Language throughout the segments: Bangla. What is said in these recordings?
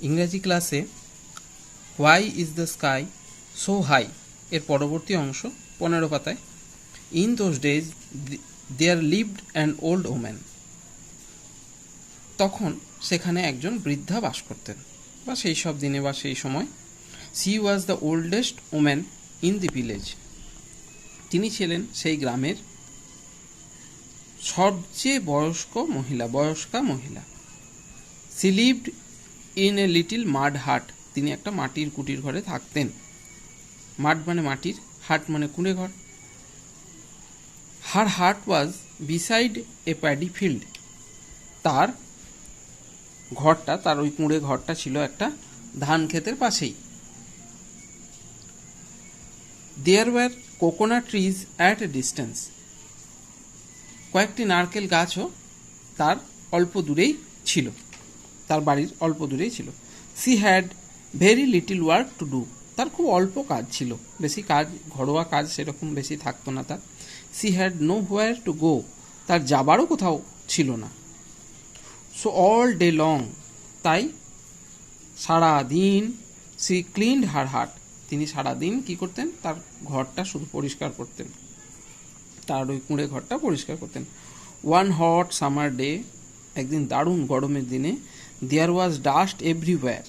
ইংরেজি ক্লাসে why is the sky so high এর পরবর্তী অংশ 15 পাতায়। In those days there lived an old woman. তখন সেখানে একজন বৃদ্ধা বাস করতেন, বা সেই সব দিনে বা সেই সময়। She was the oldest woman in the village. তিনি ছিলেন সেই গ্রামের সবচেয়ে বয়স্কা মহিলা। She lived in a little mud hut. তিনি একটা মাটির কুটির ঘরে থাকতেন। মাড মানে মাটির, হাট মানে কুঁড়ে ঘর। Her hut was beside a paddy field. তার ওই কুঁড়ে ঘরটা ছিল একটা ধান ক্ষেতের পাশেই। There were coconut trees at a distance. কয়েকটি নারকেল গাছও তার অল্প দূরেই ছিল, তার বাড়ির অল্প দূরেই ছিল। She had very little work to do. তার খুব অল্প কাজ ছিল, বেশি কাজ, ঘরোয়া কাজ সেরকম বেশি থাকতো না তার। She had know where to go. তার যাবারও কোথাও ছিল না। So all day long. তাই সারাদিন সি ক্লিনড হার হাট। তিনি সারাদিন কি করতেন? তার ঘরটা শুধু পরিষ্কার করতেন, তার ওই কুঁড়ে ঘরটা পরিষ্কার করতেন। One hot summer day. একদিন দারুণ গরমের দিনে। There was dust everywhere.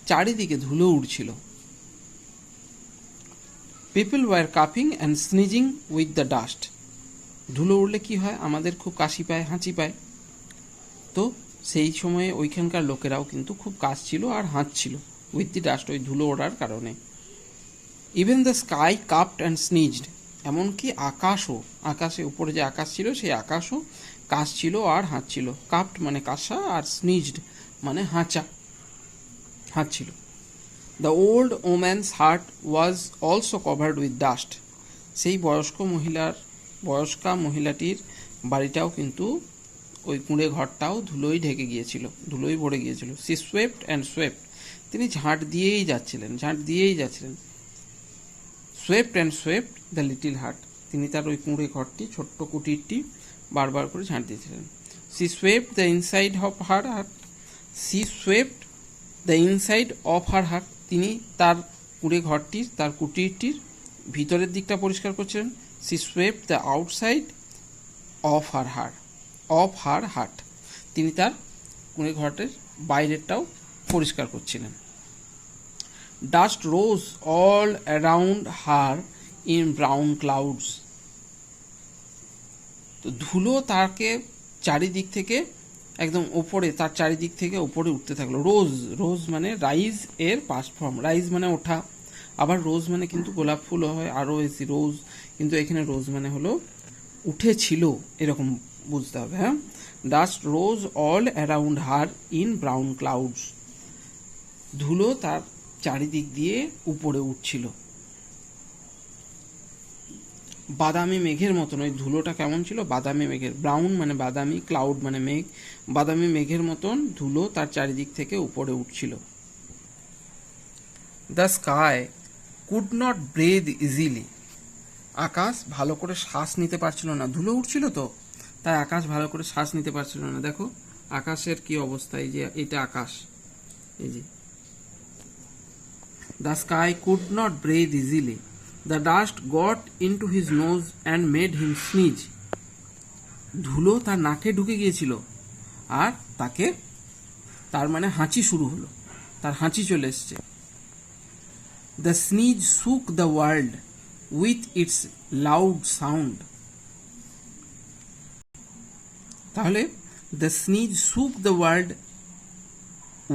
চারিদিকে ধুলো উড়ছিল। পিপল ওয়ার কাপিং and sneezing with the dust. ধুলো উড়লে কি হয়? আমাদের খুব কাশি পায়, হাঁচি পায়। তো সেই সময়ে ওইখানকার লোকেরাও কিন্তু খুব কাশছিল আর হাঁচছিল উইথ দি ডাস্ট, ওই ধুলো ওড়ার কারণে। Even the sky coughed and sneezed. এমনকি আকাশে উপরে যে আকাশ ছিল সেই আকাশও কাশছিল আর হাঁচছিল। কাপড মানে কাশা, আর স্নিজড মানে হাঁচছিল। The old woman's hut was also covered with dust. সেই বয়স্কা মহিলাটির বাড়িটাও কিন্তু, ওই কুঁড়ে ঘরটাও ধুলোই ধুলোই ভরে গিয়েছিল। She swept and swept. তিনি ঝাঁট দিয়েই যাচ্ছিলেন। Swept and swept the little hut. তিনি তার ওই কুঁড়ে ঘরটি, ছোট্ট কুটিরটি বারবার করে ঝাঁট দিয়েছিলেন। She swept the inside of her hut. তিনি তার কুঁড়ে ঘরটির, তার কুটিরটির ভিতরের দিকটা পরিষ্কার করছিলেন। She swept the outside of her hut. তিনি তার কুঁড়ে ঘরটির বাইরেরটাও পরিষ্কার করছিলেন। Dust rose all around her in brown clouds. তো ধুলো তাকে চারিদিক থেকে একদম ওপরে, তার চারিদিক থেকে ওপরে উঠতে থাকলো। রোজ মানে রাইজ এর পাস্ট ফর্ম। রাইজ মানে ওঠা, আবার রোজ মানে কিন্তু গোলাপ ফুলও হয়, ROS রোজ, কিন্তু এখানে রোজ মানে হলো উঠেছিল, এরকম বুঝতে হবে। হ্যাঁ, dust rose all around her in brown clouds. ধুলো তার চারিদিক দিয়ে উপরে উঠছিল বাদামি মেঘের মতন। ওই ধুলোটা কেমন ছিল? বাদামি মেঘের। ব্রাউন মানে বাদামি, ক্লাউড মানে মেঘ। বাদামি মেঘের মতন ধুলো তার চারিদিক থেকে উপরে উঠছিল। The sky could not breathe easily. আকাশ ভালো করে শ্বাস নিতে পারছিল না, ধুলো উঠছিল তো, তাই আকাশ ভালো করে শ্বাস নিতে পারছিল না। দেখো আকাশের কি অবস্থা, এই যে এটা আকাশ, এই যে। The sky could not breathe easily. The dust got into his nose and made him sneeze. ধুলো তার নাকে ঢুকে গিয়েছিল আর তার মানে হাঁচি শুরু হলো, তার হাঁচি চলে এসছে। দ্য স্নিজ শুক the world with its loud sound. তাহলে দ্য স্নিজ শুক the world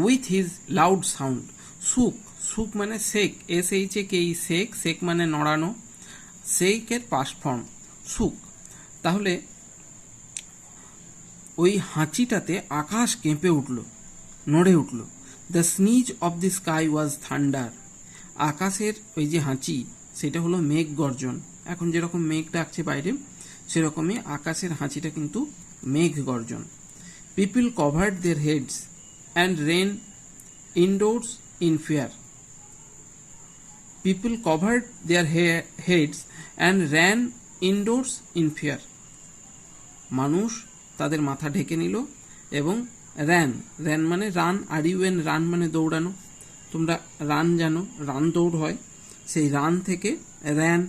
with his loud sound. শুক মানে শেক, SHAKE, শেক মানে নড়ানো, শেকের পাস্ট ফর্ম শুক। তাহলে ওই হাঁচিটাতে আকাশ কেঁপে উঠল, নড়ে উঠল। The sneeze of the sky was thunder. আকাশের ওই যে হাঁচি, সেটা হলো মেঘ গর্জন। এখন যেরকম মেঘ ডাকছে বাইরে, সেরকমই আকাশের হাঁচিটা কিন্তু মেঘ গর্জন। People covered their heads and ran indoors in fear. People covered their heads and ran indoors in fear. মানুষ তাদের মাথা ঢেকে নিল এবং র্যান, র্যান মানে run, are U N, run মানে দৌড়ানো, তোমরা রান জানো, রান দৌড় হয়, সেই রান থেকে র্যান,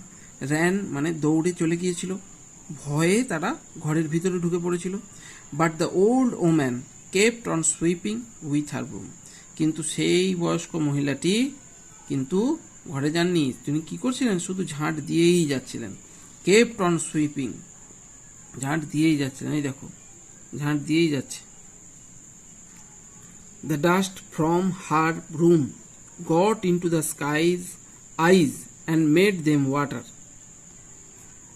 র্যান মানে দৌড়ে চলে গিয়েছিল, ভয়ে তারা ঘরের ভিতরে ঢুকে পড়েছিল। But the old woman kept on sweeping with her broom, কিন্তু সেই বয়স্ক মহিলাটি কিন্তু ঘরে যাননি, তিনি কি করছিলেন, শুধু ঝাঁট দিয়েই যাচ্ছিলেন। কেপ্ট অন সুইপিং, ঝাঁট দিয়েই যাচ্ছিলেন, এই দেখো ঝাঁট দিয়েই যাচ্ছে। The dust from her broom got into the sky's eyes and made them water.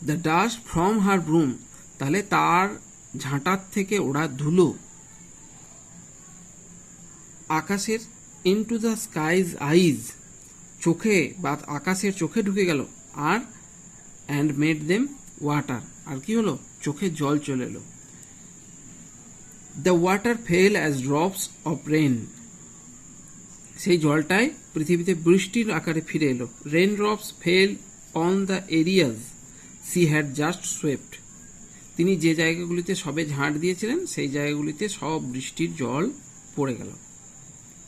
The dust from her broom, তাহলে তার ঝাঁটার থেকে ওরা ধুলো আকাশের into the sky's eyes, চোখে বা আকাশের চোখে ঢুকে গেল, আর and made them water, আর কি হলো, চোখে জল চলে এলো। The water fell as drops of rain, সেই জলটাই পৃথিবীতে বৃষ্টির আকারে ফিরে এলো। Rain drops fell on the areas she had just swept, তিনি যে জায়গাগুলিতে সবে ঝাঁট দিয়েছিলেন সেই জায়গাগুলিতে সব বৃষ্টির জল পড়ে গেল।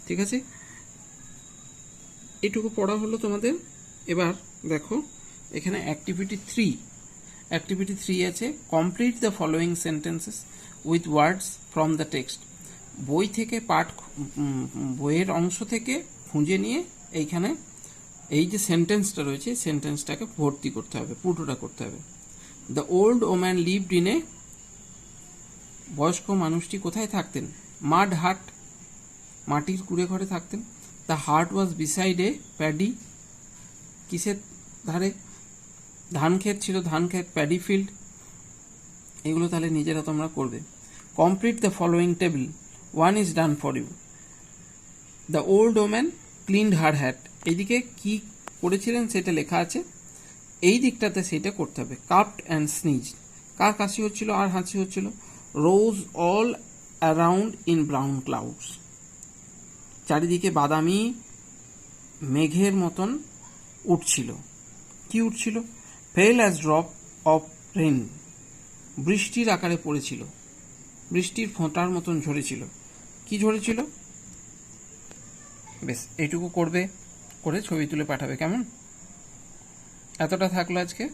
ঠিক আছে, এটুকু পড়া হলো তোমাদের। এবার দেখো এখানে অ্যাক্টিভিটি 3 আছে, complete the following sentences with words from the text, বই থেকে বইয়ের অংশ থেকে খুঁজে নিয়ে এইখানে এই যে সেন্টেন্সটা রয়েছে সেন্টেন্সটাকে ভর্তি করতে হবে, পুরোটা করতে হবে। The old woman lived in এ, বয়স্ক মানুষটি কোথায় থাকতেন, মাড হাট, মাটির কুড়ে ঘরে থাকতেন। The heart was beside a paddy, কিসের ধারে, ধান ক্ষেত ছিল, ধান ক্ষেত, প্যাডি ফিল্ড, এগুলো তাহলে নিজেরা তোমরা করবে। Complete the following table, one is done for you. The old woman cleaned her hat, এইদিকে কি করেছিলেন সেটা লেখা আছে, এই দিকটাতে সেটা করতে হবে। কাপড অ্যান্ড স্নিজ, কার কাশি হচ্ছিল আর হাঁচি হচ্ছিল। Rose all around in brown clouds, চারিদিকে বাদামি মেঘের মতন উঠছিল, কি উঠছিল, fell as drop of rain, বৃষ্টির আকারে পড়েছিল, বৃষ্টির ফোঁটার মতন ঝরেছিল, কি ঝরেছিল। বেশ, এইটুকু করবে, করে ছবি তুলে পাঠাবে, কেমন? এতটা থাকলো আজকে।